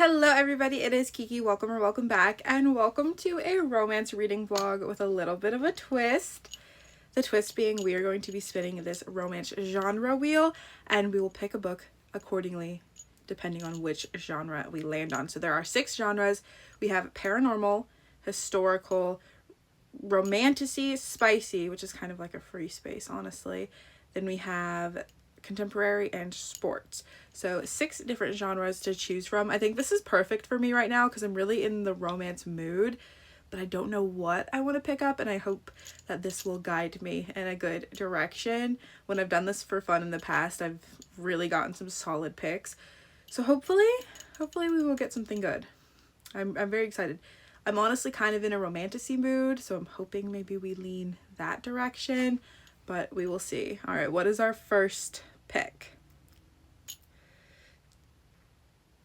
Hello everybody, it is Kiki. Welcome or welcome back, and welcome to a romance reading vlog with a little bit of a twist. The twist being we are going to be spinning this romance genre wheel, and we will pick a book accordingly depending on which genre we land on. So there are 6 genres. We have paranormal, historical, romantasy, spicy, which is kind of like a free space, honestly. Then we have contemporary and sports. So 6 different genres to choose from. I think this is perfect for me right now because I'm really in the romance mood, but I don't know what I want to pick up, and I hope that this will guide me in a good direction. When I've done this for fun in the past, I've really gotten some solid picks. So hopefully we will get something good. I'm very excited. I'm honestly kind of in a romantasy mood, so I'm hoping maybe we lean that direction, but we will see. All right, what is our first pick?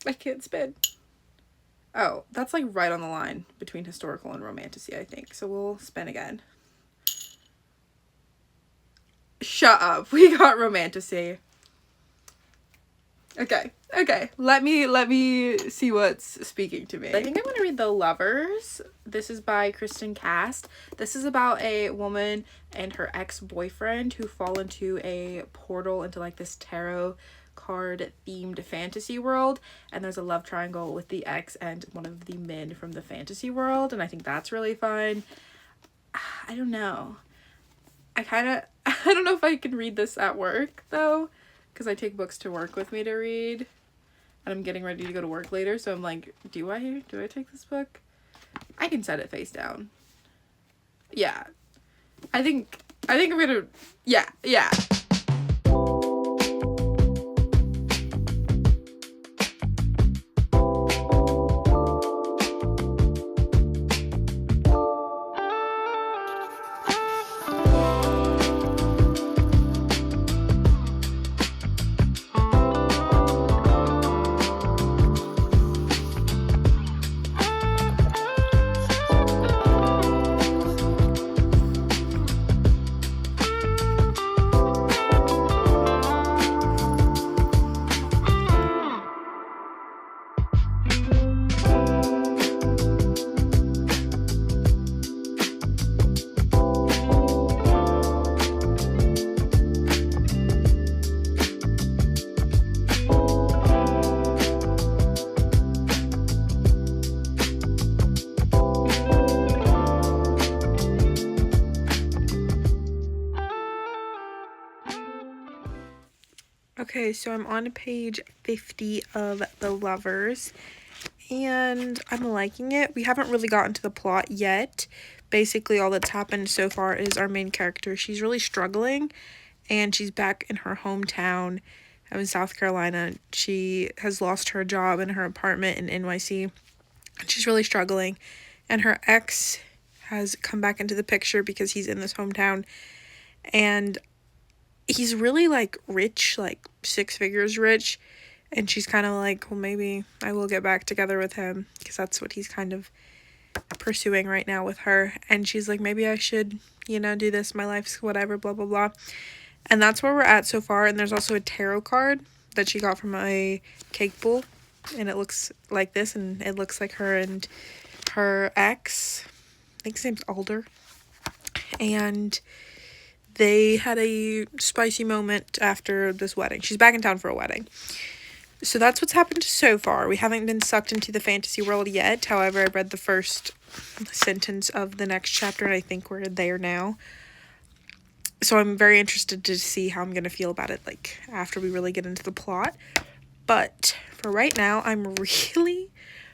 I can't spin. Oh, that's like right on the line between historical and romantasy, I think. So we'll spin again. Shut up. We got romantasy. Okay. Let me see what's speaking to me. I think I'm going to read The Lovers. This is by Kristen Cast. This is about a woman and her ex-boyfriend who fall into a portal into like this tarot card themed fantasy world, and there's a love triangle with the ex and one of the men from the fantasy world, and I think that's really fun. I don't know. I don't know if I can read this at work though, because I take books to work with me to read, and I'm getting ready to go to work later, so I'm like, do I take this book? I can set it face down. Yeah. I think I'm gonna, yeah. Okay, so I'm on page 50 of The Lovers, and I'm liking it. We haven't really gotten to the plot yet. Basically, all that's happened so far is our main character, she's really struggling, and she's back in her hometown in South Carolina. She has lost her job and her apartment in NYC, and she's really struggling. And her ex has come back into the picture because he's in this hometown, and he's really like rich, like 6 figures rich, and she's kind of like, well, maybe I will get back together with him because that's what he's kind of pursuing right now with her. And she's like, maybe I should, do this, my life's whatever, blah blah blah. And that's where we're at so far. And there's also a tarot card that she got from a cake bowl, and it looks like this, and it looks like her and her ex, I think his name's Alder, and they had a spicy moment after this wedding. She's back in town for a wedding. So that's what's happened so far. We haven't been sucked into the fantasy world yet. However, I read the first sentence of the next chapter, and I think we're there now. So I'm very interested to see how I'm going to feel about it, like, after we really get into the plot. But for right now, I'm really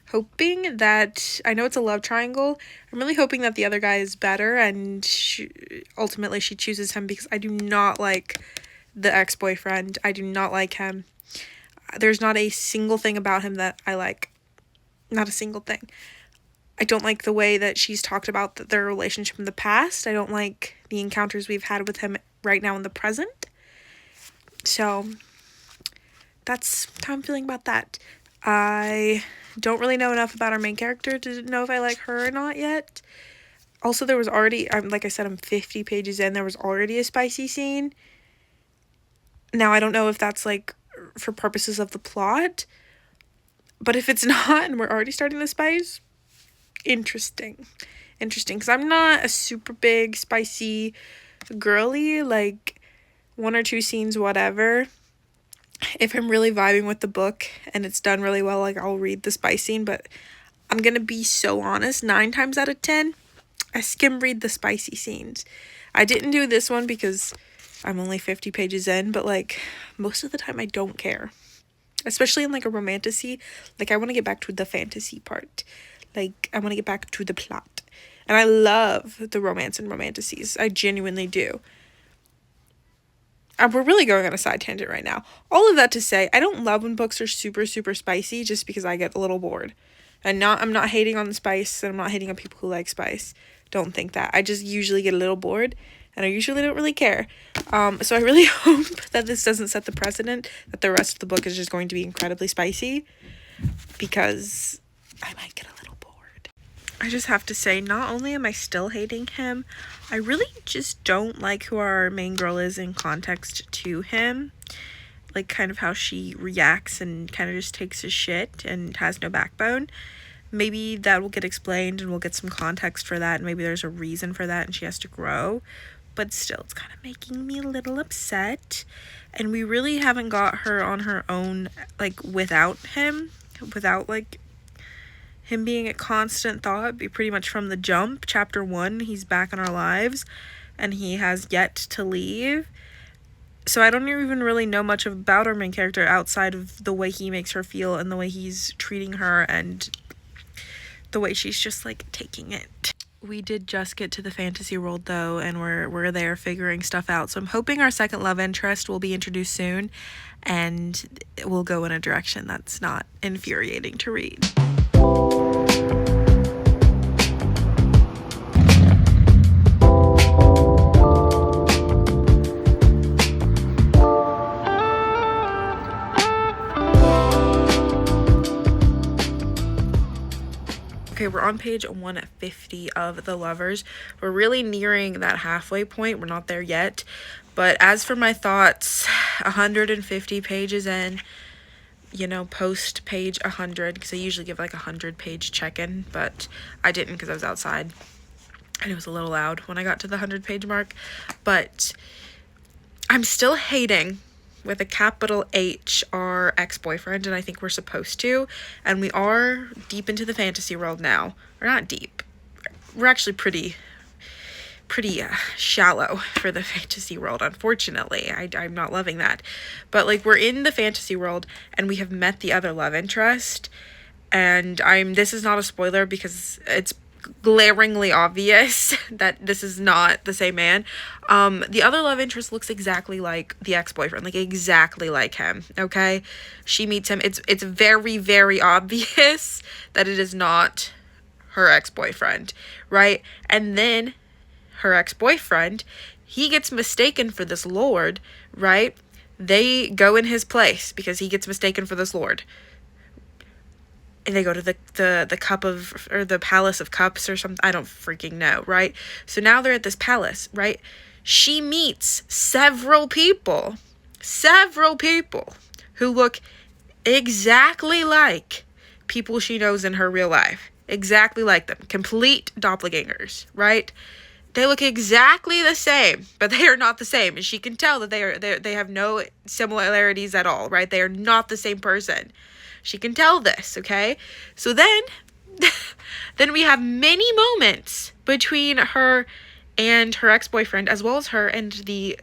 hoping that, I know it's a love triangle, I'm really hoping that the other guy is better, and ultimately she chooses him, because I do not like the ex-boyfriend. I do not like him. There's not a single thing about him that I like. Not a single thing. I don't like the way that she's talked about their relationship in the past. I don't like the encounters we've had with him right now in the present. So that's how I'm feeling about that. I don't really know enough about our main character to know if I like her or not yet. Also, there was already, like I said, I'm 50 pages in. There was already a spicy scene. Now, I don't know if that's, like, for purposes of the plot, But if it's not and we're already starting the spice, interesting. Because I'm not a super big spicy girly, like 1 or 2 scenes, whatever. If I'm really vibing with the book and it's done really well, like I'll read the spice scene, but I'm gonna be so honest, 9 times out of 10, I skim read the spicy scenes. I didn't do this one because I'm only 50 pages in, but like most of the time I don't care. Especially in like a romantasy, like I want to get back to the fantasy part. Like I want to get back to the plot. And I love the romance and romantasies. I genuinely do. We're really going on a side tangent right now. All of that to say, I don't love when books are super, super spicy just because I get a little bored. And I'm not hating on the spice, and I'm not hating on people who like spice. Don't think that. I just usually get a little bored, and I usually don't really care. So I really hope that this doesn't set the precedent that the rest of the book is just going to be incredibly spicy, because I might get a little bored. I just have to say, not only am I still hating him, I really just don't like who our main girl is in context to him. Like, kind of how she reacts and kind of just takes his shit and has no backbone. Maybe that will get explained and we'll get some context for that, and maybe there's a reason for that and she has to grow. But still, it's kind of making me a little upset. And we really haven't got her on her own, like, without him. Without, like, him being a constant thought. Pretty much from the jump. Chapter 1, he's back in our lives. And he has yet to leave. So I don't even really know much about our main character outside of the way he makes her feel and the way he's treating her and the way she's just, like, taking it. We did just get to the fantasy world, though, and we're there figuring stuff out. So I'm hoping our second love interest will be introduced soon, and it will go in a direction that's not infuriating to read. Okay, we're on page 150 of The Lovers. We're really nearing that halfway point. We're not there yet. But as for my thoughts, 150 pages in, you know, post page 100, because I usually give like a 100-page check-in, but I didn't because I was outside. And it was a little loud when I got to the 100-page mark. But I'm still hating, with a capital H, our ex-boyfriend, and I think we're supposed to, and we are deep into the fantasy world now. We're not deep. We're actually pretty shallow for the fantasy world, unfortunately. I'm not loving that. But, like, we're in the fantasy world, and we have met the other love interest, and this is not a spoiler because it's glaringly obvious that this is not the same man. The other love interest looks exactly like the ex-boyfriend, like exactly like him. Okay, she meets him. It's very, very obvious that it is not her ex-boyfriend, right? And then her ex-boyfriend, he gets mistaken for this lord, right? They go in his place because he gets mistaken for this lord. And they go to the cup of, or the palace of cups or something. I don't freaking know, right? So now they're at this palace, right? She meets several people who look exactly like people she knows in her real life. Exactly like them. Complete doppelgangers, right? They look exactly the same, but they are not the same. And she can tell that they have no similarities at all, right? They are not the same person. She can tell this, okay? So then we have many moments between her and her ex-boyfriend, as well as her and the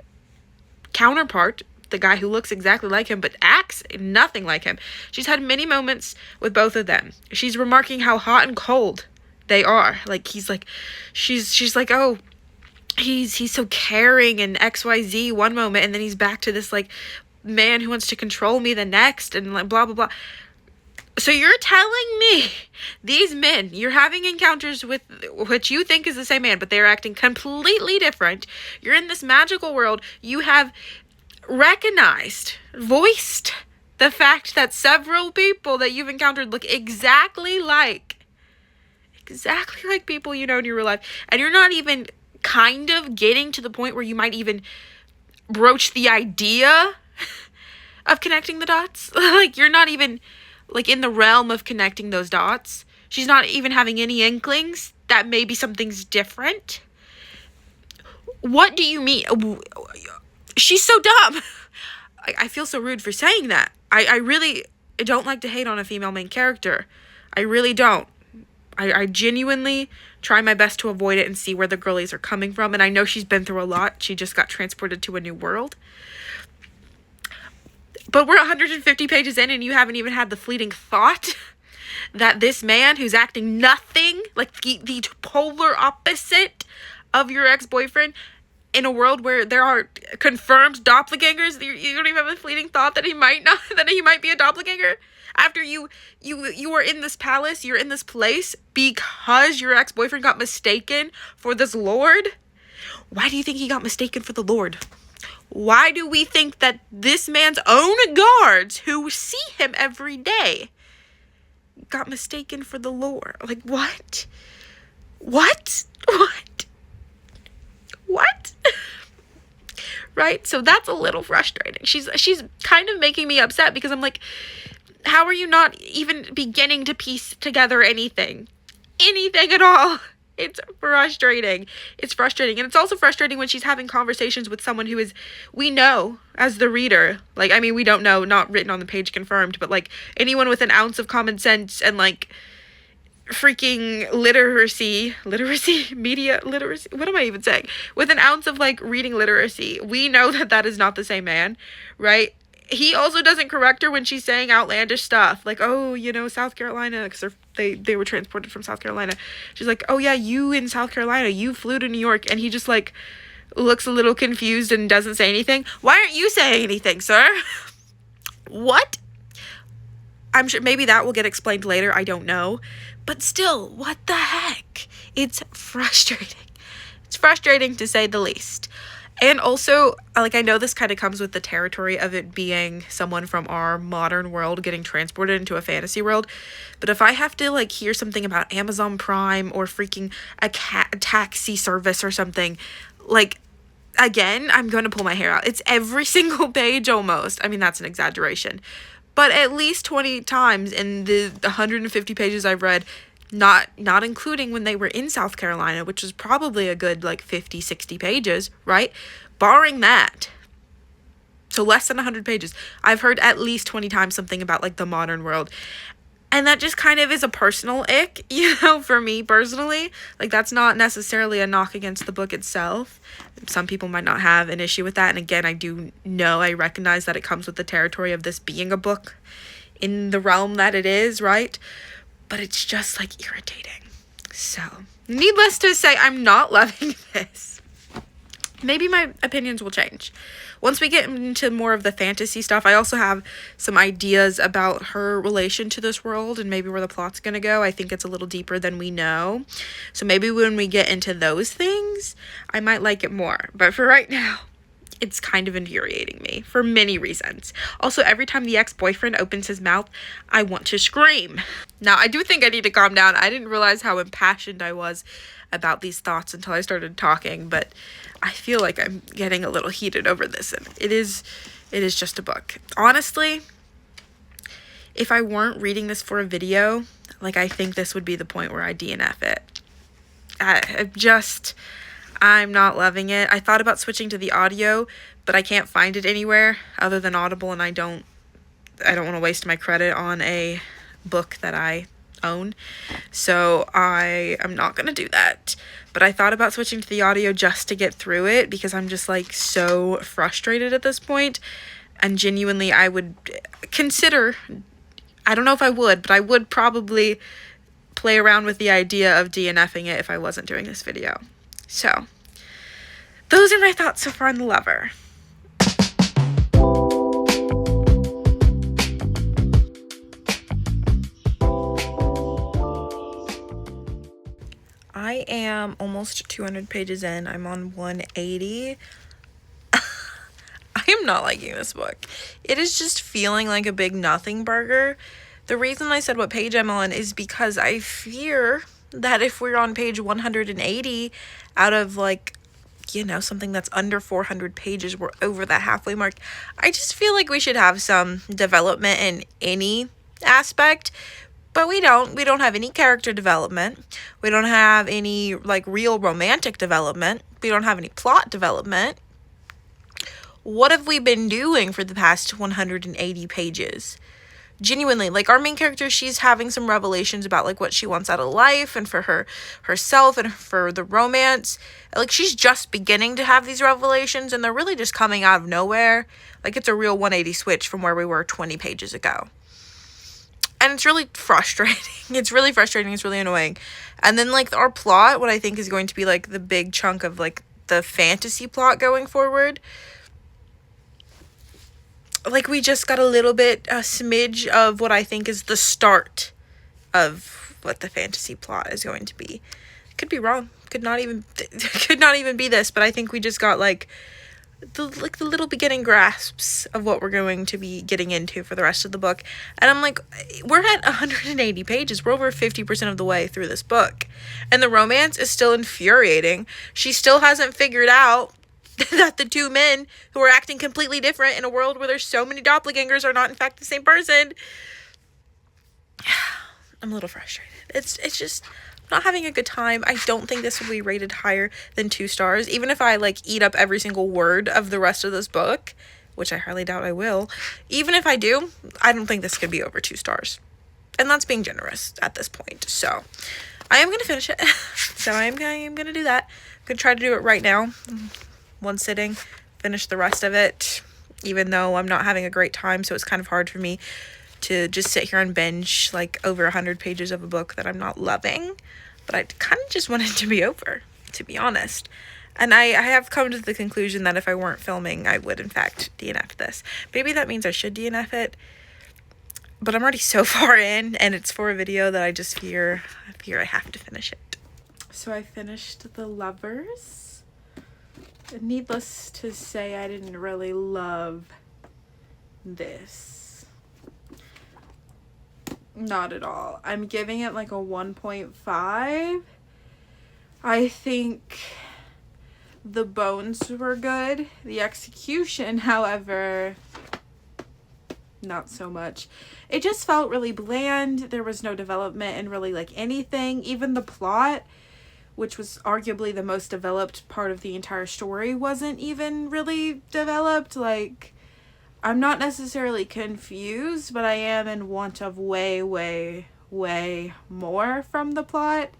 counterpart, the guy who looks exactly like him but acts nothing like him. She's had many moments with both of them. She's remarking how hot and cold they are. Like, she's like, oh, he's so caring and XYZ one moment, and then he's back to this, like, man who wants to control me the next, and like blah blah blah. So you're telling me these men, you're having encounters with what you think is the same man, but they're acting completely different. You're in this magical world. You have voiced the fact that several people that you've encountered look exactly like people you know in your real life. And you're not even kind of getting to the point where you might even broach the idea of connecting the dots. Like, you're not even like in the realm of connecting those dots. She's not even having any inklings that maybe something's different. What do you mean? She's so dumb. I feel so rude for saying that. I really don't like to hate on a female main character. I really don't. I genuinely try my best to avoid it and see where the girlies are coming from. And I know she's been through a lot. She just got transported to a new world. But we're 150 pages in and you haven't even had the fleeting thought that this man who's acting nothing like the polar opposite of your ex-boyfriend in a world where there are confirmed doppelgangers, you don't even have a fleeting thought that he might be a doppelganger after you are in this palace, you're in this place because your ex-boyfriend got mistaken for this lord. Why do you think he got mistaken for the lord? Why do we think that this man's own guards who see him every day got mistaken for the lord? Like, what? Right? So that's a little frustrating. She's kind of making me upset because I'm like, how are you not even beginning to piece together anything at all? It's frustrating. It's frustrating. And it's also frustrating when she's having conversations with someone who is, we know as the reader, like, I mean, we don't know, not written on the page confirmed, but like anyone with an ounce of common sense and like freaking media literacy, what am I even saying? With an ounce of like reading literacy, we know that is not the same man, right? He also doesn't correct her when she's saying outlandish stuff. Like, oh, South Carolina, because they were transported from South Carolina. She's like, oh, yeah, you in South Carolina, you flew to New York. And he just, like, looks a little confused and doesn't say anything. Why aren't you saying anything, sir? What? I'm sure maybe that will get explained later. I don't know. But still, what the heck? It's frustrating. It's frustrating to say the least. And also, like, I know this kind of comes with the territory of it being someone from our modern world getting transported into a fantasy world. But if I have to, like, hear something about Amazon Prime or freaking a taxi service or something, like, again, I'm going to pull my hair out. It's every single page almost. I mean, that's an exaggeration. But at least 20 times in the 150 pages I've read, not including when they were in South Carolina, which was probably a good like 50, 60 pages, right? Barring that. So less than 100 pages. I've heard at least 20 times something about like the modern world. And that just kind of is a personal ick, for me personally. Like, that's not necessarily a knock against the book itself. Some people might not have an issue with that. And again, I recognize that it comes with the territory of this being a book in the realm that it is, right? But it's just, like, irritating. So, needless to say, I'm not loving this. Maybe my opinions will change. Once we get into more of the fantasy stuff, I also have some ideas about her relation to this world and maybe where the plot's going to go. I think it's a little deeper than we know. So maybe when we get into those things, I might like it more. But for right now, it's kind of infuriating me for many reasons. Also, every time the ex-boyfriend opens his mouth, I want to scream. Now, I do think I need to calm down. I didn't realize how impassioned I was about these thoughts until I started talking, but I feel like I'm getting a little heated over this, and it is just a book. Honestly, if I weren't reading this for a video, like, I think this would be the point where I DNF it. I'm not loving it. I thought about switching to the audio, but I can't find it anywhere other than Audible, and I don't want to waste my credit on a book that I own. So I am not going to do that. But I thought about switching to the audio just to get through it because I'm just like so frustrated at this point. And genuinely, I would consider, I don't know if I would, but I would probably play around with the idea of DNFing it if I wasn't doing this video. So, those are my thoughts so far on The Lover. I am almost 200 pages in. I'm on 180. I am not liking this book. It is just feeling like a big nothing burger. The reason I said what page I'm on is because I fear that if we're on page 180 out of like, something that's under 400 pages, we're over that halfway mark. I just feel like we should have some development in any aspect, but we don't have any character development. We don't have any like real romantic development. We don't have any plot development. What have we been doing for the past 180 pages? Genuinely, like, our main character, she's having some revelations about like what she wants out of life and for herself and for the romance. Like, she's just beginning to have these revelations, and they're really just coming out of nowhere. Like, it's a real 180 switch from where we were 20 pages ago. And it's really frustrating. It's really frustrating. It's really annoying. And then like our plot, what I think is going to be like the big chunk of like the fantasy plot going forward, like, we just got a little bit, a smidge of what I think is the start of what the fantasy plot is going to be. Could be wrong. Could not even be this, but I think we just got like the little beginning grasps of what we're going to be getting into for the rest of the book. And I'm like, we're at 180 pages. We're over 50% of the way through this book. And the romance is still infuriating. She still hasn't figured out that the two men who are acting completely different in a world where there's so many doppelgangers are not in fact the same person. I'm a little frustrated. It's just not having a good time. I don't think this will be rated higher than 2 stars. Even if I like eat up every single word of the rest of this book, which I highly doubt I will. Even if I do, I don't think this could be over 2 stars. And that's being generous at this point. So I am going to finish it. So I am going to do that. I'm going to try to do it right now. One sitting, finish the rest of it, even though I'm not having a great time, so it's kind of hard for me to just sit here and binge like over 100 pages of a book that I'm not loving. But I kind of just want it to be over, to be honest. And I have come to the conclusion that if I weren't filming, I would in fact DNF this. Maybe that means I should DNF it, but I'm already so far in, and it's for a video that I just fear I have to finish it. So I finished The Lovers. Needless to say, I didn't really love this. Not at all. I'm giving it like a 1.5. I think the bones were good. The execution, however, not so much. It just felt really bland. There was no development in really like anything. Even the plot, which was arguably the most developed part of the entire story, wasn't even really developed. Like, I'm not necessarily confused, but I am in want of way, way, way more from the plot.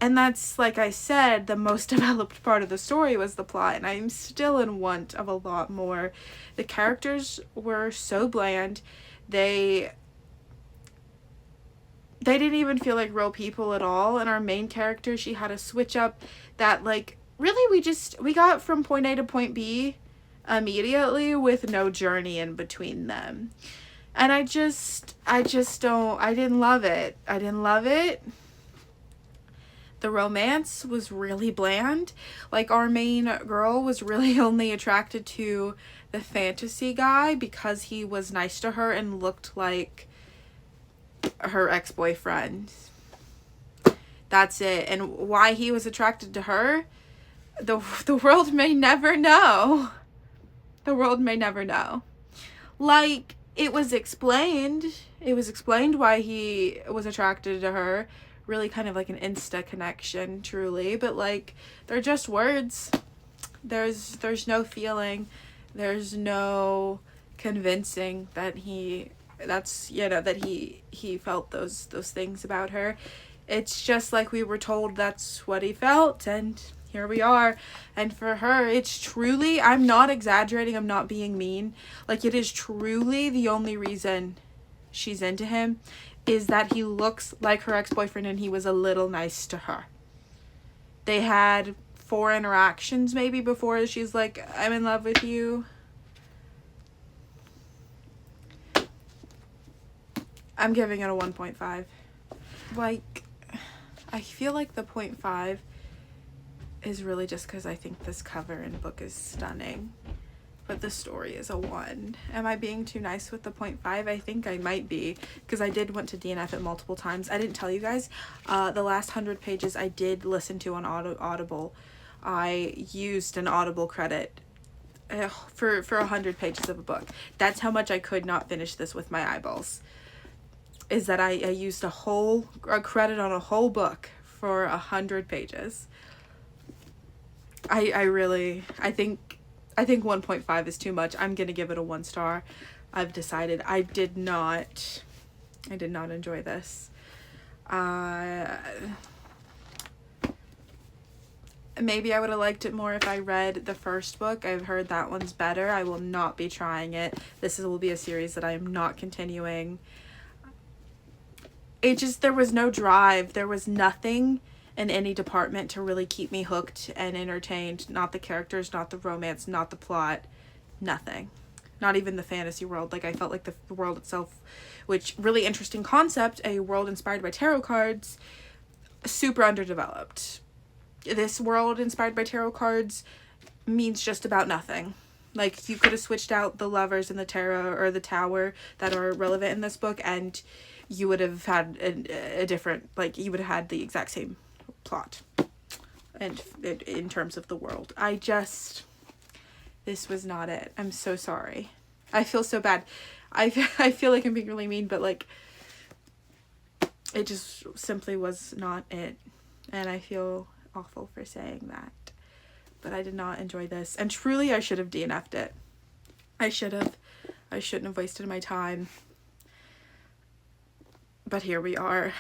And that's, like I said, the most developed part of the story was the plot, and I'm still in want of a lot more. The characters were so bland. They didn't even feel like real people at all. And our main character, she had a switch up that like really we got from point A to point B immediately with no journey in between them. And I didn't love it. I didn't love it. The romance was really bland. Like, our main girl was really only attracted to the fantasy guy because he was nice to her and looked like her ex-boyfriend. That's it. And why he was attracted to her, the world may never know. The world may never know. Like, it was explained why he was attracted to her. Really kind of like an insta connection, truly, but like, they're just words. There's no feeling. There's no convincing that he felt those things about her. It's just like we were told that's what he felt, and here we are. And for her, it's truly, I'm not exaggerating, I'm not being mean, like, it is truly the only reason she's into him is that he looks like her ex-boyfriend and he was a little nice to her. They had 4 interactions maybe before she's like, I'm in love with you. I'm giving it a 1.5. Like, I feel like the 0.5 is really just because I think this cover and book is stunning. But the story is a 1. Am I being too nice with the 0.5? I think I might be, because I did want to DNF it multiple times. I didn't tell you guys, the last 100 pages I did listen to on Audible. I used an Audible credit for 100 pages of a book. That's how much I could not finish this with my eyeballs. is that I used a credit on a whole book for 100 pages. I think 1.5 is too much. I'm gonna give it a 1 star. I've decided I did not enjoy this. Maybe I would have liked it more if I read the first book. I've heard that one's better. I will not be trying it. Will be a series that I am not continuing. There was no drive. There was nothing in any department to really keep me hooked and entertained. Not the characters, not the romance, not the plot, nothing. Not even the fantasy world. Like, I felt like the world itself, which, really interesting concept, a world inspired by tarot cards, super underdeveloped. This world inspired by tarot cards means just about nothing. Like, you could have switched out the lovers and the tarot or the tower that are relevant in this book, and you would have had a different, like, you would have had the exact same plot. And in terms of the world, this was not it. I'm so sorry. I feel so bad. I feel like I'm being really mean, but, like, it just simply was not it. And I feel awful for saying that. But I did not enjoy this. And truly, I should have DNF'd it. I shouldn't have wasted my time. But here we are.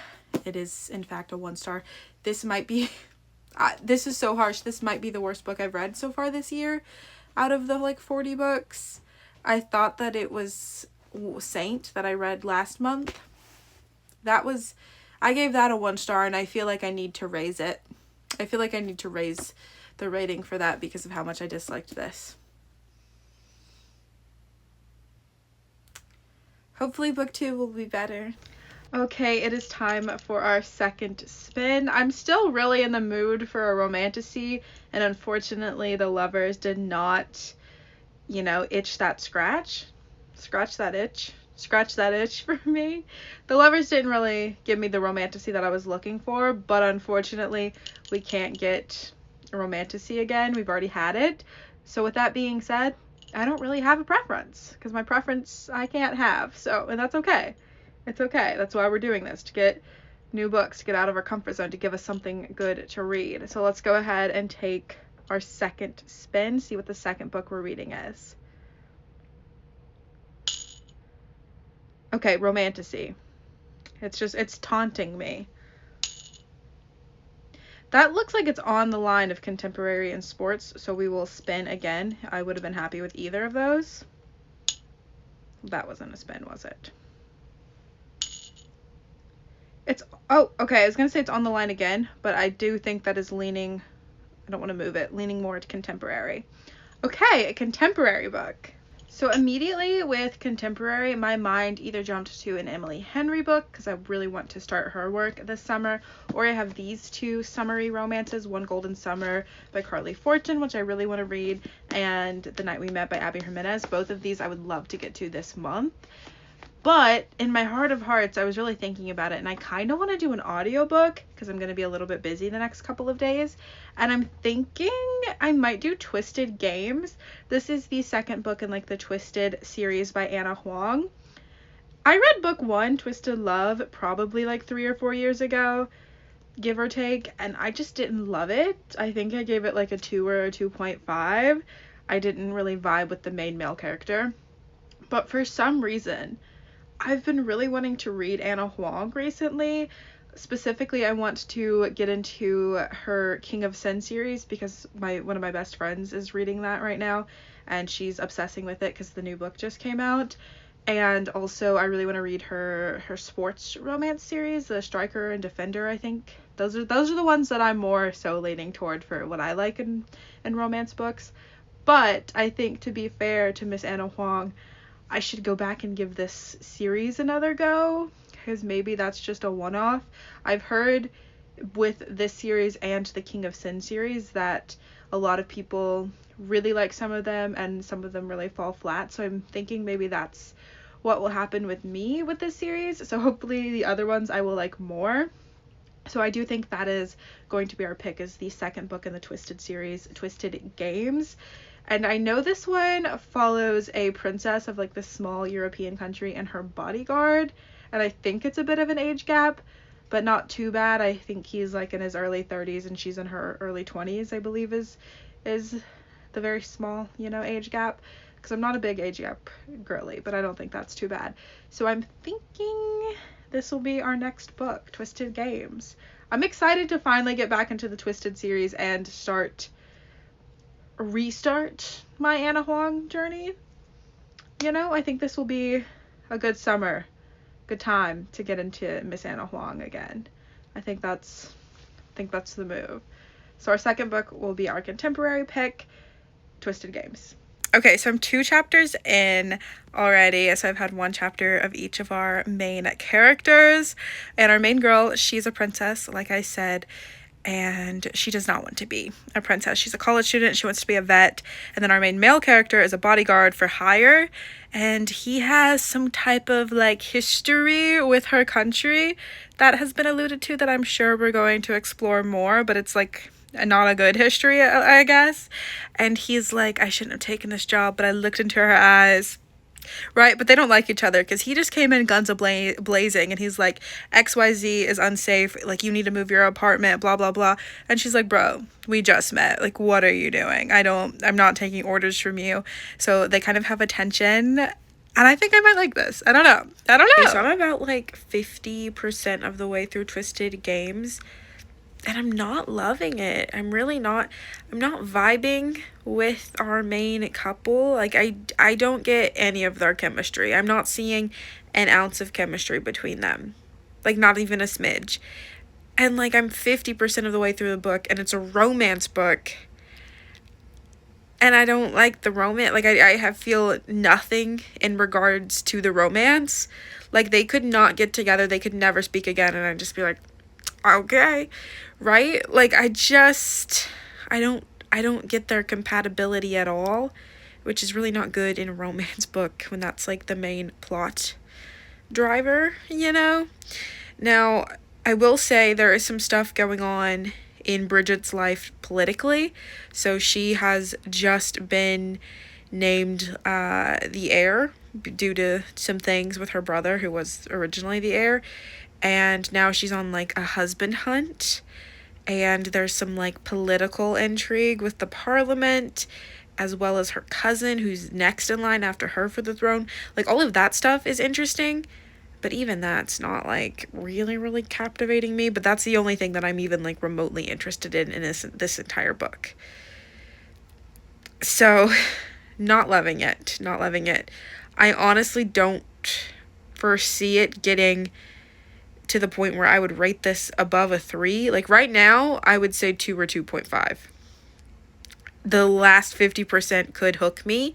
It is, in fact, a 1 star. This might be... this is so harsh. This might be the worst book I've read so far this year. Out of the, like, 40 books. I thought that it was Saint that I read last month. I gave that a 1 star, and I feel like I need to raise it. I feel like I need to raise the rating for that because of how much I disliked this. Hopefully book 2 will be better. Okay, it is time for our second spin. I'm still really in the mood for a romantasy, and unfortunately the lovers did not, itch that scratch that itch for me. The lovers didn't really give me the romantasy that I was looking for, but unfortunately we can't get a romantasy again. We've already had it. So with that being said, I don't really have a preference, because my preference I can't have. And that's okay. It's okay. That's why we're doing this, to get new books, to get out of our comfort zone, to give us something good to read. So let's go ahead and take our second spin, see what the second book we're reading is. Okay, romantasy. It's taunting me. That looks like it's on the line of contemporary and sports, so we will spin again. I would have been happy with either of those. That wasn't a spin, was it? Okay, I was going to say it's on the line again, but I do think that is leaning, I don't want to move it, leaning more to contemporary. Okay, a contemporary book. So immediately with contemporary, my mind either jumped to an Emily Henry book, because I really want to start her work this summer, or I have these 2 summery romances, One Golden Summer by Carly Fortune, which I really want to read, and The Night We Met by Abby Jimenez. Both of these I would love to get to this month. But in my heart of hearts, I was really thinking about it, and I kind of want to do an audiobook because I'm going to be a little bit busy the next couple of days. And I'm thinking I might do Twisted Games. This is the second book in, like, the Twisted series by Anna Huang. I read book 1, Twisted Love, probably like 3 or 4 years ago, give or take, and I just didn't love it. I think I gave it like a 2 or a 2.5. I didn't really vibe with the main male character. But for some reason, I've been really wanting to read Anna Huang recently. Specifically, I want to get into her King of Sin series because one of my best friends is reading that right now, and she's obsessing with it because the new book just came out. And also, I really want to read her sports romance series, the Striker and Defender. I think those are the ones that I'm more so leaning toward for what I like in romance books. But I think, to be fair to Miss Anna Huang, I should go back and give this series another go, because maybe that's just a one-off. I've heard with this series and the King of Sin series that a lot of people really like some of them and some of them really fall flat, so I'm thinking maybe that's what will happen with me with this series. So hopefully the other ones I will like more. So I do think that is going to be our pick, as the second book in the Twisted series, Twisted Games. And I know this one follows a princess of, like, this small European country and her bodyguard. and I think it's a bit of an age gap, but not too bad. I think he's like in his early 30s and she's in her early 20s, I believe is the very small, age gap, because I'm not a big age gap girly, but I don't think that's too bad. So I'm thinking this will be our next book, Twisted Games. I'm excited to finally get back into the Twisted series and restart my Ana Huang journey. I think this will be a good summer, good time to get into Miss Ana Huang again. I think that's the move. So our second book will be our contemporary pick, Twisted Games. Okay, so I'm 2 chapters in already. So I've had 1 chapter of each of our main characters. And our main girl, she's a princess, like I said, and she does not want to be a princess. She's a college student. She wants to be a vet. And then our main male character is a bodyguard for hire, and he has some type of like history with her country that has been alluded to that I'm sure we're going to explore more, but it's like not a good history, I guess. And he's like, I shouldn't have taken this job, but I looked into her eyes. Right? But they don't like each other because he just came in guns blazing and he's like, XYZ is unsafe. Like, you need to move your apartment, blah, blah, blah. And she's like, bro, we just met. Like, what are you doing? I'm not taking orders from you. So they kind of have a tension. And I think I might like this. I don't know. So I'm about like 50% of the way through Twisted Games, and I'm not loving it. I'm not vibing with our main couple. Like, I don't get any of their chemistry. I'm not seeing an ounce of chemistry between them. Like, not even a smidge. And like, I'm 50% of the way through the book, and it's a romance book, and I don't like the romance. Like, I feel nothing in regards to the romance. Like, they could not get together. They could never speak again, and I'd just be like, okay, right? Like, I don't get their compatibility at all, which is really not good in a romance book when that's like the main plot driver, Now, I will say there is some stuff going on in Bridget's life politically. So she has just been named the heir due to some things with her brother, who was originally the heir. And now she's on like a husband hunt, and there's some like political intrigue with the parliament, as well as her cousin who's next in line after her for the throne. Like, all of that stuff is interesting, but even that's not like really captivating me. But that's the only thing that I'm even like remotely interested in this entire book. So not loving it. I honestly don't foresee it getting to the point where I would rate this above a 3. Like, right now, I would say 2 or 2.5. The last 50% could hook me,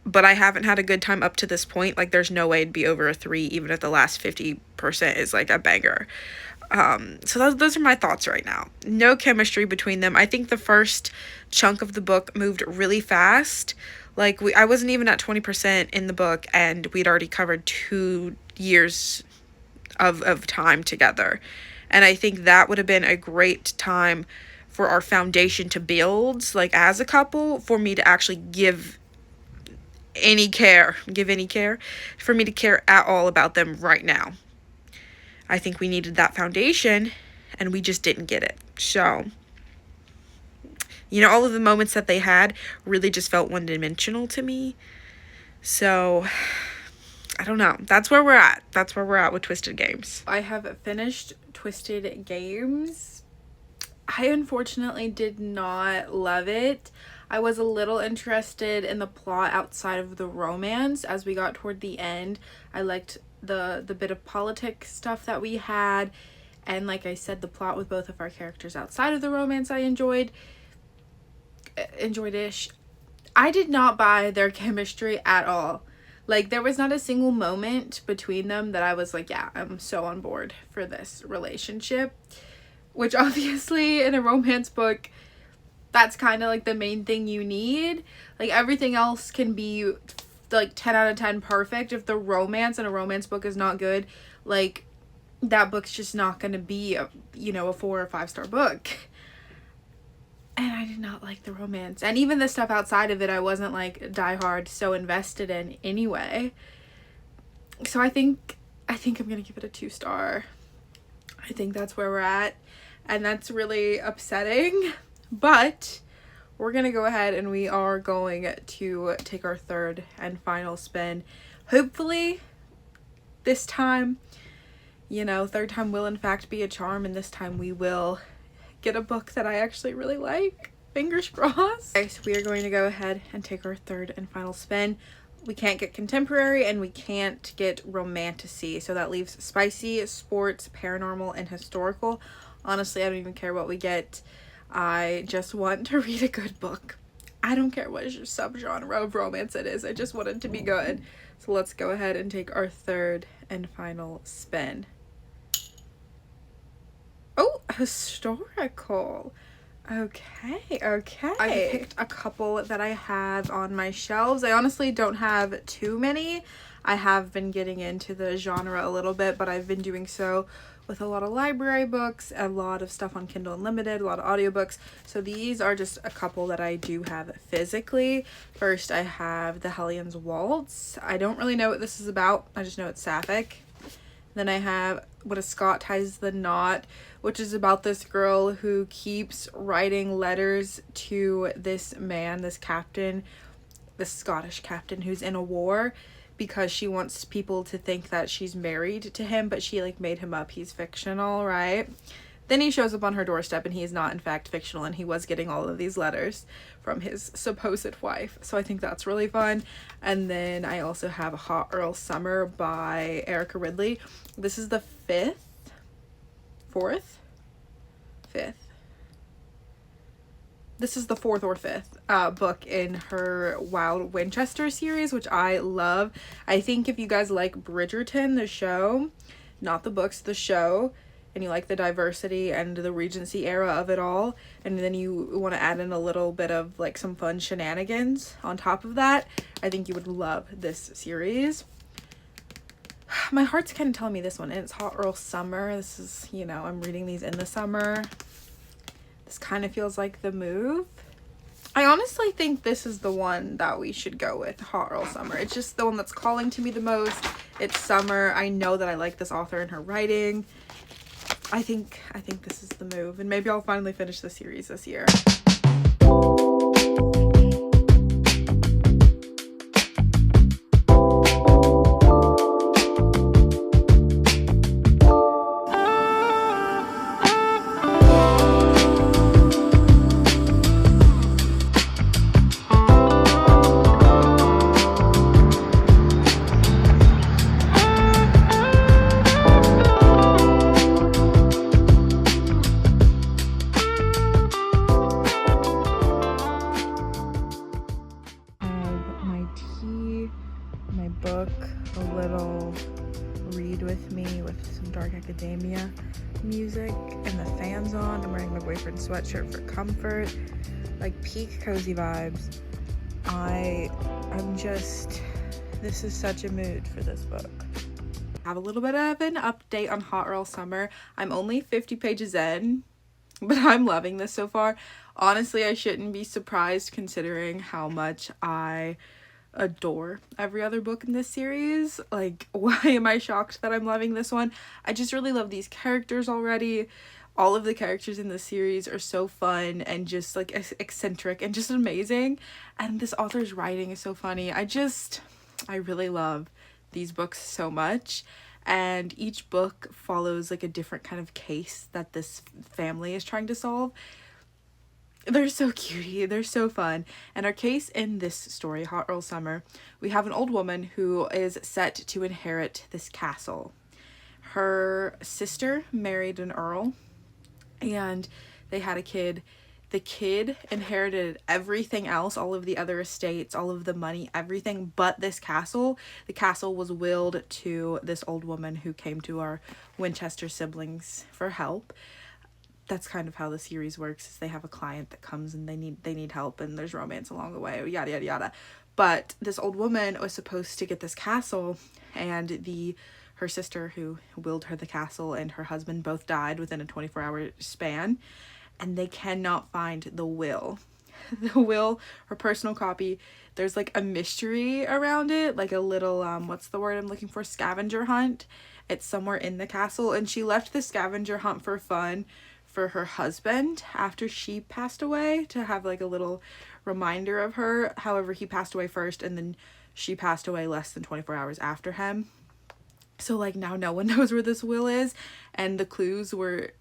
but I haven't had a good time up to this point. Like, there's no way it'd be over a 3, even if the last 50% is like a banger. So those are my thoughts right now. No chemistry between them. I think the first chunk of the book moved really fast. Like, I wasn't even at 20% in the book, and we'd already covered 2 years of time together. And I think that would have been a great time for our foundation to build, like, as a couple, for me to actually give any care, for me to care at all about them right now. I think we needed that foundation, and we just didn't get it. So, all of the moments that they had really just felt one-dimensional to me. So, I don't know. That's where we're at with Twisted Games. I have finished Twisted Games. I unfortunately did not love it. I was a little interested in the plot outside of the romance as we got toward the end. I liked the bit of politics stuff that we had, and like I said, the plot with both of our characters outside of the romance I enjoyed-ish. I did not buy their chemistry at all. Like, there was not a single moment between them that I was like, yeah, I'm so on board for this relationship. Which obviously in a romance book, that's kind of like the main thing you need. Like, everything else can be like 10 out of 10 perfect. If the romance in a romance book is not good, like, that book's just not going to be a 4 or 5 star book. And I did not like the romance. And even the stuff outside of it, I wasn't like diehard so invested in anyway. So I think I think I'm gonna give it a 2-star. I think that's where we're at, and that's really upsetting, but we're gonna go ahead and we are going to take our third and final spin. Hopefully this time, you know, third time will in fact be a charm, and this time we will get a book that I actually really like. Fingers crossed. Okay, so we are going to go ahead and take our third and final spin. We can't get contemporary and we can't get romantasy, so that leaves spicy, sports, paranormal, and historical. Honestly, I don't even care what we get. I just want to read a good book. I don't care what subgenre of romance it is. I just want it to be good. So let's go ahead and take our third and final spin. Oh, historical. Okay. I picked a couple that I have on my shelves. I honestly don't have too many. I have been getting into the genre a little bit, but I've been doing so with a lot of library books, a lot of stuff on Kindle Unlimited, a lot of audiobooks. So these are just a couple that I do have physically. First, I have The Hellions Waltz. I don't really know what this is about. I just know it's sapphic. Then I have What a Scot Ties the Knot, which is about this girl who keeps writing letters to this man, this captain, this Scottish captain who's in a war, because she wants people to think that she's married to him, but she like made him up. He's fictional, right? Then he shows up on her doorstep and he is not in fact fictional, and he was getting all of these letters from his supposed wife. So I think that's really fun. And then I also have Hot Earl Summer by Erica Ridley. This is the fifth this is the fourth or fifth book in her Wild Winchester series, which I love. I think if you guys like Bridgerton, the show, not the books, the show, and you like the diversity and the Regency era of it all, and then you want to add in a little bit of like some fun shenanigans on top of that, I think you would love this series. My heart's kind of telling me this one, and it's Hot Earl Summer. This is, you know, I'm reading these in the summer. This kind of feels like the move. I honestly think this is the one that we should go with, Hot Earl Summer. It's just the one that's calling to me the most. It's summer. I know that I like this author and her writing. I think this is the move, and maybe I'll finally finish the series this year. Academia music and the fans on. I'm wearing my boyfriend's sweatshirt for comfort, like peak cozy vibes. This is such a mood for this book. I have a little bit of an update on Hot Earl Summer. I'm only 50 pages in, but I'm loving this so far. Honestly, I shouldn't be surprised considering how much I adore every other book in this series. Like, why am I shocked that I'm loving this one? I just really love these characters already. All of the characters in this series are so fun and just like eccentric and just amazing, and this author's writing is so funny. I really love these books so much, and each book follows like a different kind of case that this family is trying to solve. They're so cutie, they're so fun. And our case in this story, Hot Earl Summer, we have an old woman who is set to inherit this castle. Her sister married an earl, and they had a kid. The kid inherited everything else, all of the other estates, all of the money, everything but this castle. The castle was willed to this old woman who came to our Winchester siblings for help. That's kind of how the series works, is they have a client that comes and they need help, and there's romance along the way, yada yada yada. But this old woman was supposed to get this castle, and her sister who willed her the castle and her husband both died within a 24-hour span, and they cannot find the will. the will, her personal copy, there's like a mystery around it, like a little what's the word I'm looking for, scavenger hunt. It's somewhere in the castle, and she left the scavenger hunt for fun for her husband after she passed away, to have like a little reminder of her. However, he passed away first, and then she passed away less than 24 hours after him. So like now no one knows where this will is, and the clues were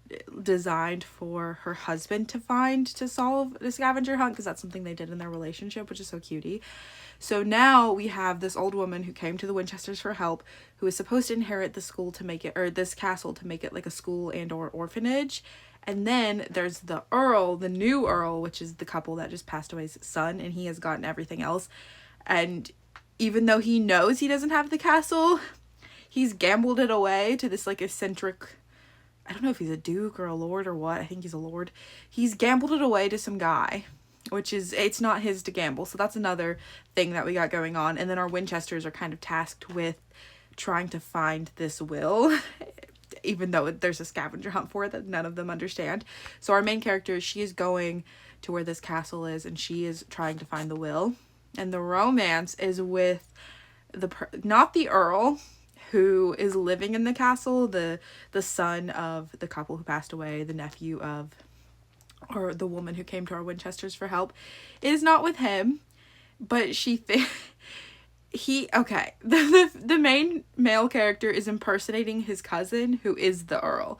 designed for her husband to find to solve the scavenger hunt, because that's something they did in their relationship, which is so cutie. So now we have this old woman who came to the Winchesters for help, who is supposed to inherit the school to make it, or this castle to make it like a school and or orphanage. And then there's the Earl, the new Earl, which is the couple that just passed away's son, and he has gotten everything else. And even though he knows he doesn't have the castle, he's gambled it away to this like eccentric, I don't know if he's a duke or a lord or what. I think he's a lord. He's gambled it away to some guy, which is, it's not his to gamble. So that's another thing that we got going on. And then our Winchesters are kind of tasked with trying to find this will, even though there's a scavenger hunt for it that none of them understand. So our main character, she is going to where this castle is, and she is trying to find the will. And the romance is with not the Earl, who is living in the castle, the son of the couple who passed away, the nephew of, or the woman who came to our Winchesters for help. It is not with him, but the main male character is impersonating his cousin, who is the Earl.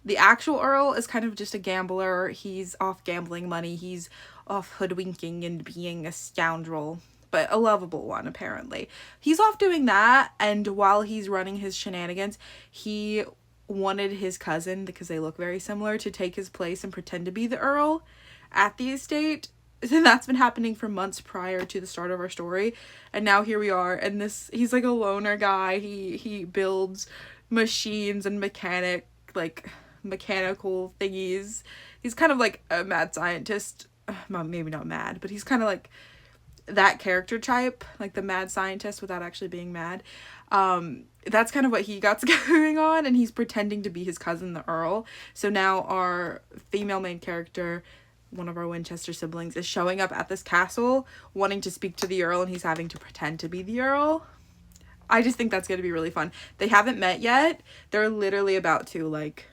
The actual Earl is kind of just a gambler. He's off gambling money. He's off hoodwinking and being a scoundrel, but a lovable one, apparently. He's off doing that, and while he's running his shenanigans, he wanted his cousin, because they look very similar, to take his place and pretend to be the Earl at the estate. And that's been happening for months prior to the start of our story. And now here we are, and he's like a loner guy. He builds machines and mechanical thingies. He's kind of like a mad scientist. Maybe not mad, but he's kind of like that character type, like the mad scientist without actually being mad. That's kind of what he got going on, and he's pretending to be his cousin, the Earl. So now our female main character, one of our Winchester siblings, is showing up at this castle wanting to speak to the Earl, and he's having to pretend to be the Earl. I just think that's going to be really fun. They haven't met yet. They're literally about to, like,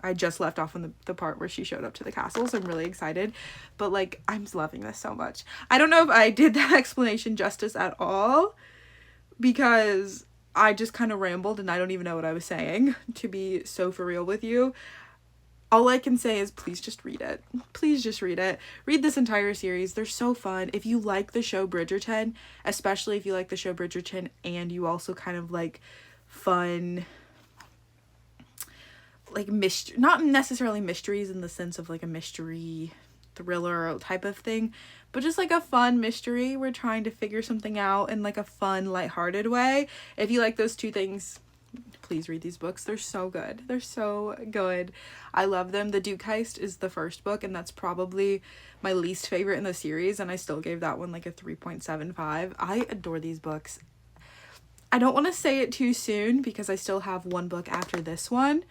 I just left off on the part where she showed up to the castle, so I'm really excited. But, like, I'm loving this so much. I don't know if I did that explanation justice at all, because I just kind of rambled and I don't even know what I was saying, to be so for real with you. All I can say is please just read it. Please just read it. Read this entire series. They're so fun. If you like the show Bridgerton, especially if you like the show Bridgerton and you also kind of like fun, like not necessarily mysteries in the sense of like a mystery thriller type of thing, but just like a fun mystery. We're trying to figure something out in like a fun, lighthearted way. If you like those two things, please read these books. They're so good. They're so good. I love them. The Duke Heist is the first book, and that's probably my least favorite in the series, and I still gave that one like a 3.75. I adore these books. I don't want to say it too soon because I still have one book after this one,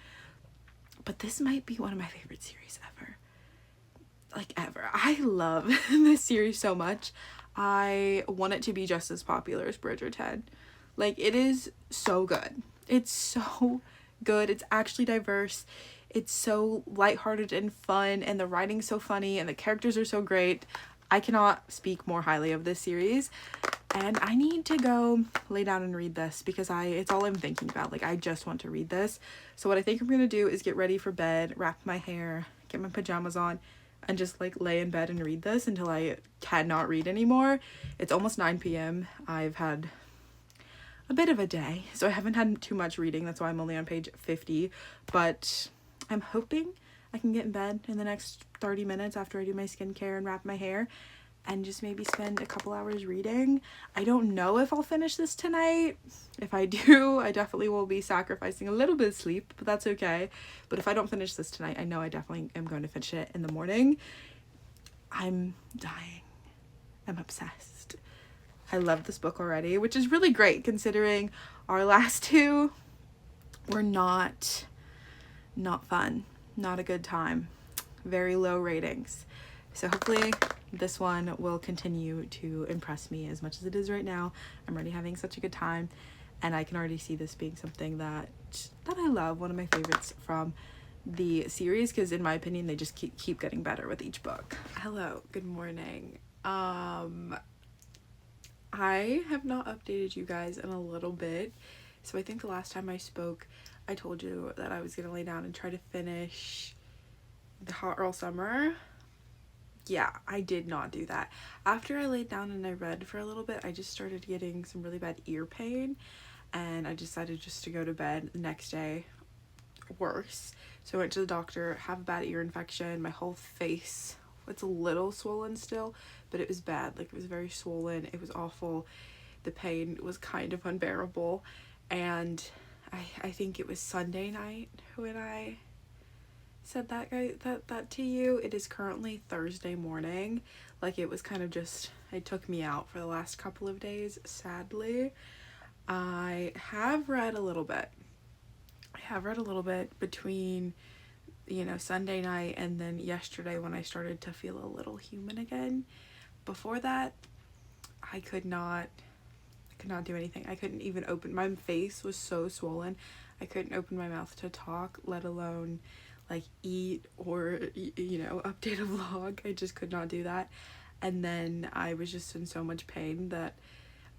but this might be one of my favorite series ever. Like ever. I love this series so much. I want it to be just as popular as Bridgerton. Like, it is so good. It's so good. It's actually diverse. It's so lighthearted and fun, and the writing's so funny, and the characters are so great. I cannot speak more highly of this series, and I need to go lay down and read this because it's all I'm thinking about. Like, I just want to read this. So what I think I'm gonna do is get ready for bed, wrap my hair, get my pajamas on, and just like lay in bed and read this until I cannot read anymore. It's almost 9 p.m. I've had a bit of a day, so I haven't had too much reading. That's why I'm only on page 50, but I'm hoping I can get in bed in the next 30 minutes after I do my skincare and wrap my hair, and just maybe spend a couple hours reading. I don't know if I'll finish this tonight. If I do, I definitely will be sacrificing a little bit of sleep, but that's okay. But if I don't finish this tonight, I know I definitely am going to finish it in the morning. I'm dying. I'm obsessed. I love this book already, which is really great considering our last two were not fun, not a good time, very low ratings. So hopefully this one will continue to impress me as much as it is right now. I'm already having such a good time, and I can already see this being something that I love, one of my favorites from the series, because in my opinion they just keep getting better with each book. Hello, good morning. I have not updated you guys in a little bit, so I think the last time I spoke I told you that I was gonna lay down and try to finish the Hot Girl Summer. Yeah, I did not do that. After I laid down and I read for a little bit, I just started getting some really bad ear pain, and I decided just to go to bed the next day worse. So I went to the doctor, have a bad ear infection, my whole face, it's a little swollen still, but it was bad. Like, it was very swollen, it was awful, the pain was kind of unbearable. And I think it was Sunday night when I said that to you. It is currently Thursday morning. Like, it was kind of just, it took me out for the last couple of days, sadly. I have read a little bit between, you know, Sunday night and then yesterday when I started to feel a little human again. Before that, I could not do anything. I couldn't even open, my face was so swollen, I couldn't open my mouth to talk, let alone like eat or, you know, update a vlog. I just could not do that. And then I was just in so much pain that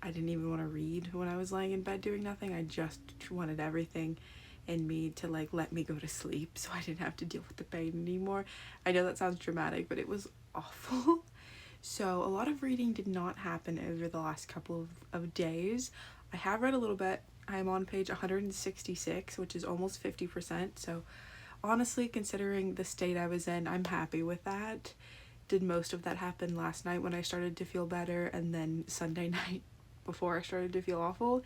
I didn't even want to read when I was lying in bed doing nothing. I just wanted everything in me to like let me go to sleep so I didn't have to deal with the pain anymore. I know that sounds dramatic, but it was awful. So a lot of reading did not happen over the last couple of days. I have read a little bit. I'm on page 166, which is almost 50%. So honestly, considering the state I was in, I'm happy with that. Did most of that happen last night when I started to feel better, and then Sunday night before I started to feel awful?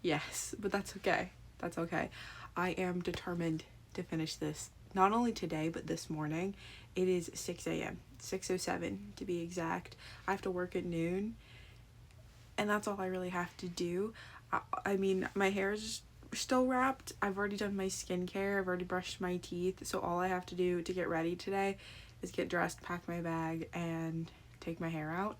Yes, but that's okay. That's okay. I am determined to finish this, not only today, but this morning. It is 6 a.m., 6:07 to be exact. I have to work at noon, and that's all I really have to do. I mean, my hair is still wrapped. I've already done my skincare. I've already brushed my teeth. So all I have to do to get ready today is get dressed, pack my bag, and take my hair out.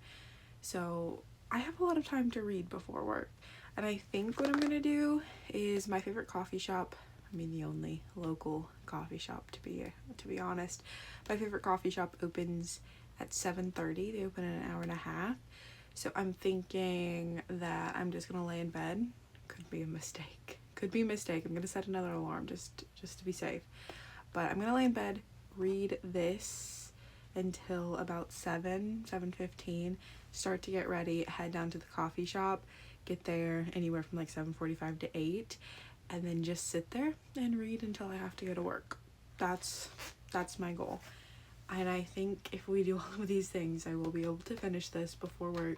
So I have a lot of time to read before work. And I think what I'm going to do is my favorite coffee shop. I mean, the only local coffee shop, to be honest. My favorite coffee shop opens at 7:30. They open in an hour and a half. So I'm thinking that I'm just going to lay in bed. Could be a mistake. I'm going to set another alarm just to be safe. But I'm going to lay in bed, read this until about 7:15, start to get ready, head down to the coffee shop, get there anywhere from like 7:45 to 8, and then just sit there and read until I have to go to work. That's my goal. And I think if we do all of these things, I will be able to finish this before work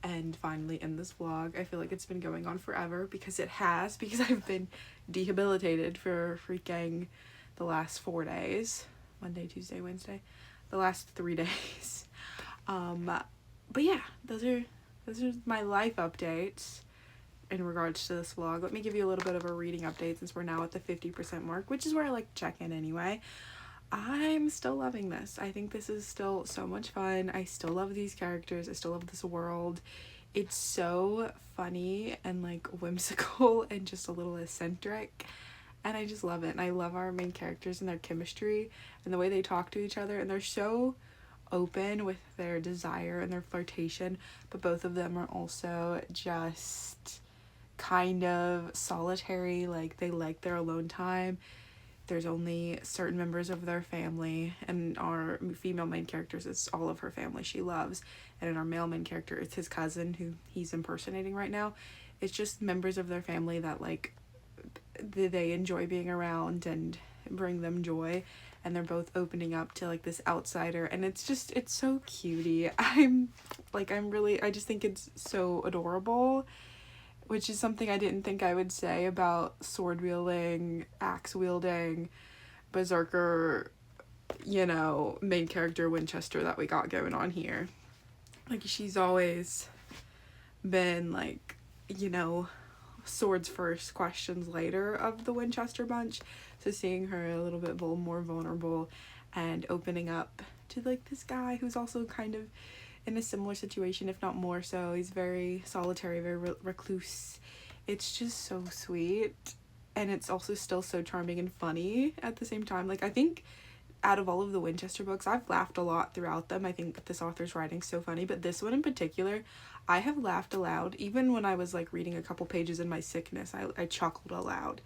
and finally end this vlog. I feel like it's been going on forever, because it has, because I've been debilitated for freaking the last 4 days. Monday, Tuesday, Wednesday. The last 3 days. But yeah, those are my life updates in regards to this vlog. Let me give you a little bit of a reading update since we're now at the 50% mark, which is where I like to check in anyway. I'm still loving this. I think this is still so much fun. I still love these characters. I still love this world. It's so funny and like whimsical and just a little eccentric, and I just love it. And I love our main characters and their chemistry and the way they talk to each other, and they're so open with their desire and their flirtation, but both of them are also just kind of solitary. Like, they like their alone time. There's only certain members of their family, and our female main characters, it's all of her family she loves, and in our male main character, it's his cousin who he's impersonating right now. It's just members of their family that like they enjoy being around and bring them joy, and they're both opening up to like this outsider, and it's so cutie. I just think it's so adorable, which is something I didn't think I would say about sword wielding, axe wielding, berserker, you know, main character Winchester that we got going on here. Like, she's always been like, you know, swords first, questions later of the Winchester bunch. So seeing her a little bit more vulnerable and opening up to like this guy who's also kind of in a similar situation, if not more so. He's very solitary, very recluse. It's just so sweet, and it's also still so charming and funny at the same time. Like, I think out of all of the Winchester books, I've laughed a lot throughout them. I think this author's writing's so funny, but this one in particular, I have laughed aloud. Even when I was like reading a couple pages in my sickness, I chuckled aloud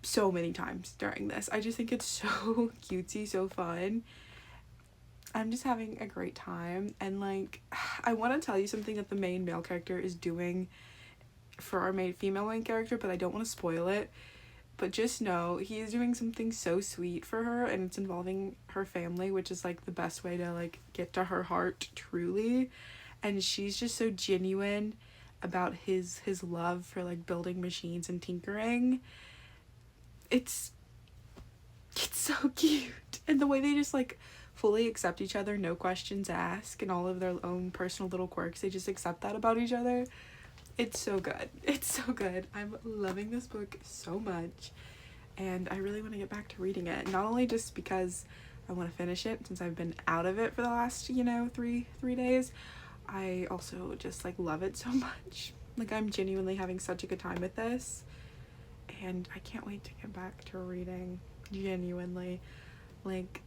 so many times during this. I just think it's so cutesy, so fun. I'm just having a great time, and like, I want to tell you something that the main male character is doing for our main female main character, but I don't want to spoil it. But just know he is doing something so sweet for her, and it's involving her family, which is like the best way to like get to her heart truly. And she's just so genuine about his love for like building machines and tinkering. It's so cute, and the way they just like fully accept each other, no questions asked, and all of their own personal little quirks, they just accept that about each other. It's so good. It's so good. I'm loving this book so much, and I really want to get back to reading it. Not only just because I want to finish it since I've been out of it for the last, three days. I also just like love it so much. Like, I'm genuinely having such a good time with this, and I can't wait to get back to reading. Genuinely, like,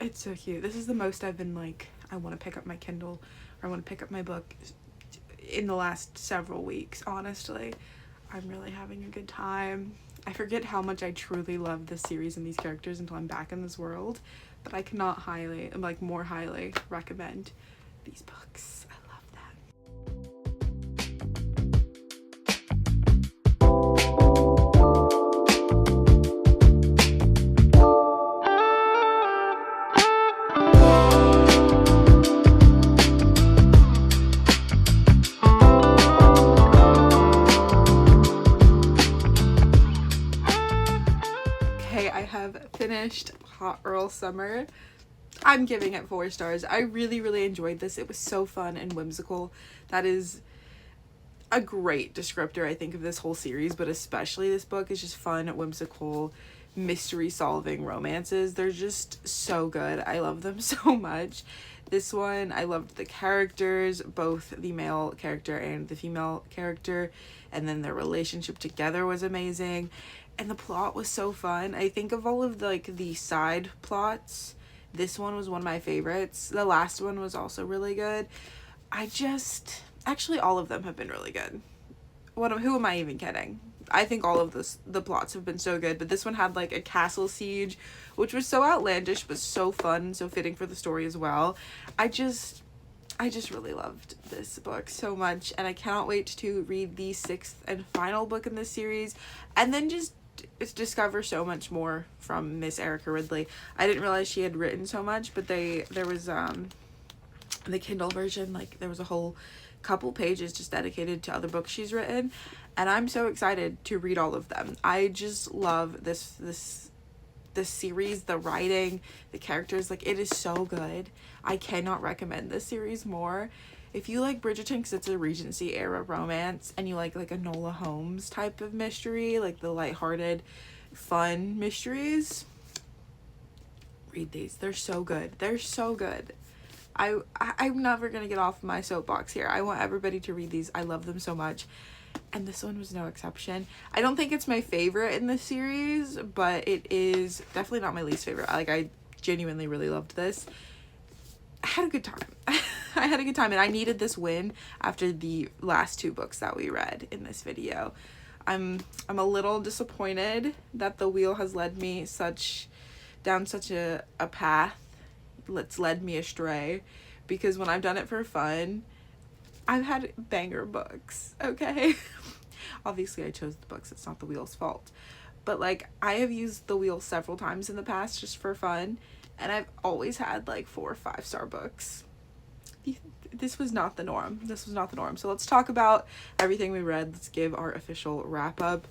it's so cute. This is the most I've been like, I want to pick up my Kindle, or I want to pick up my book in the last several weeks. Honestly, I'm really having a good time. I forget how much I truly love this series and these characters until I'm back in this world, but I cannot more highly recommend these books. I love them. Finished Hot Earl Summer. I'm giving it 4 stars. I really enjoyed this. It was so fun and whimsical. That is a great descriptor, I think, of this whole series, but especially this book is just fun, whimsical, mystery solving romances. They're just so good. I love them so much. This one, I loved the characters, both the male character and the female character, and then their relationship together was amazing. And the plot was so fun. I think of all of the side plots, this one was one of my favorites. The last one was also really good. Actually, all of them have been really good. Who am I even kidding? I think all of the plots have been so good, but this one had like a castle siege, which was so outlandish, but so fun, so fitting for the story as well. I just really loved this book so much, and I cannot wait to read the 6th and final book in this series, and then just discover so much more from Miss Erica Ridley. I didn't realize she had written so much, but there was the Kindle version, like there was a whole couple pages just dedicated to other books she's written, and I'm so excited to read all of them. I just love this series, the writing, the characters, like it is so good. I cannot recommend this series more. If you like Bridgerton because it's a Regency era romance, and you like Enola Holmes type of mystery, like the lighthearted, fun mysteries, read these. They're so good. They're so good. I'm never gonna get off my soapbox here. I want everybody to read these. I love them so much, and this one was no exception. I don't think it's my favorite in the series, but it is definitely not my least favorite. I genuinely really loved this. I had a good time. I had a good time, and I needed this win after the last 2 books that we read in this video. I'm a little disappointed that the wheel has led me down such a path. It's led me astray, because when I've done it for fun, I've had banger books, okay? Obviously, I chose the books. It's not the wheel's fault. But, I have used the wheel several times in the past just for fun, and I've always had, 4 or 5-star books. This was not the norm. This was not the norm. So let's talk about everything we read. Let's give our official wrap-up.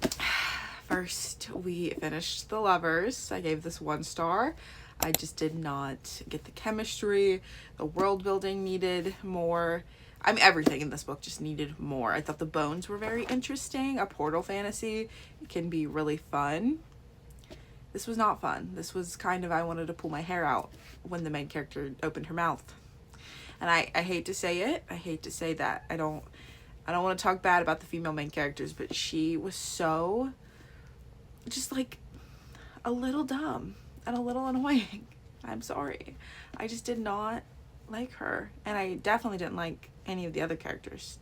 First, we finished The Lovers. I gave this 1 star. I just did not get the chemistry. The world building needed more. Everything in this book just needed more. I thought the bones were very interesting. A portal fantasy can be really fun. This was not fun. This was kind of, I wanted to pull my hair out when the main character opened her mouth. And I hate to say it. I hate to say that. I don't want to talk bad about the female main characters, but she was so just like a little dumb and a little annoying. I'm sorry. I just did not like her. And I definitely didn't like any of the other characters.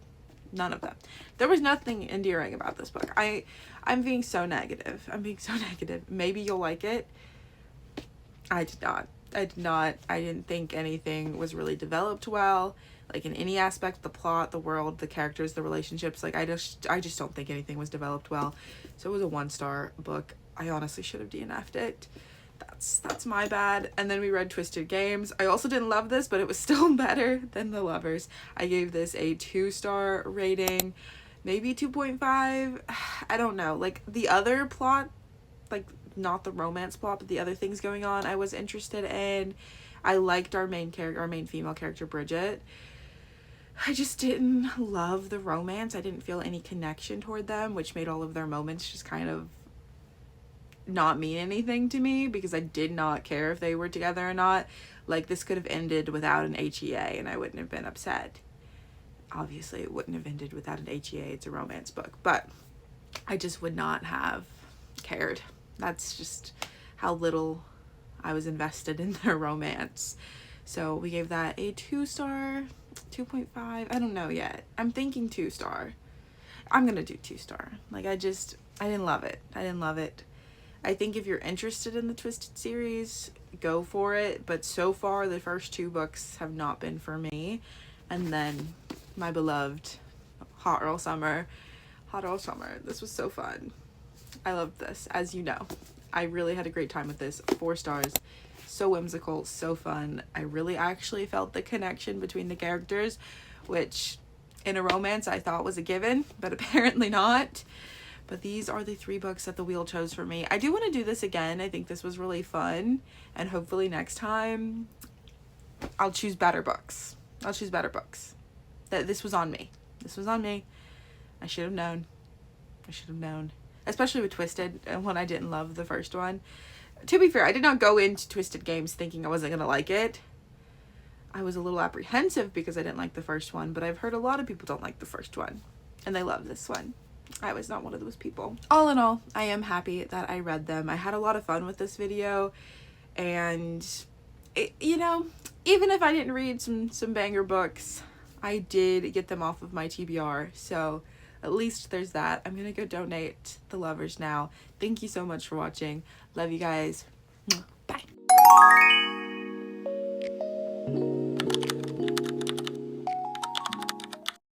None of them. There was nothing endearing about this book. I'm being so negative. I'm being so negative. Maybe you'll like it. I did not. I didn't think anything was really developed well, like in any aspect, the plot, the world, the characters, the relationships. Like I just don't think anything was developed well. So it was a 1-star book. I honestly should have DNF'd it. That's my bad. And then we read Twisted Games. I also didn't love this, but it was still better than The Lovers. I gave this a 2-star rating, maybe 2.5. I don't know. Like the other plot, like not the romance plot, but the other things going on, I was interested in. I liked our main female character, Bridget. I just didn't love the romance. I didn't feel any connection toward them, which made all of their moments just kind of not mean anything to me, because I did not care if they were together or not. Like this could have ended without an HEA and I wouldn't have been upset. Obviously it wouldn't have ended without an HEA. It's a romance book, but I just would not have cared. That's just how little I was invested in their romance. So we gave that a 2-star, 2.5. I don't know yet. I'm thinking 2-star. I'm gonna do 2-star. Like I didn't love it. I think if you're interested in the Twisted series, go for it. But so far, the first 2 books have not been for me. And then my beloved Hot Earl Summer. This was so fun. I loved this, as you know. I really had a great time with this. 4 stars. So whimsical, so fun. I really actually felt the connection between the characters, which in a romance I thought was a given, but apparently not. But these are the 3 books that the wheel chose for me. I do want to do this again. I think this was really fun. And hopefully next time I'll choose better books. This was on me. I should have known. Especially with Twisted, and when I didn't love the first one. To be fair, I did not go into Twisted Games thinking I wasn't going to like it. I was a little apprehensive because I didn't like the first one, but I've heard a lot of people don't like the first one. And they love this one. I was not one of those people. All in all, I am happy that I read them. I had a lot of fun with this video, and you know, even if I didn't read some banger books, I did get them off of my TBR, so at least there's that. I'm gonna go donate The Lovers now. Thank you so much for watching. Love you guys. Bye.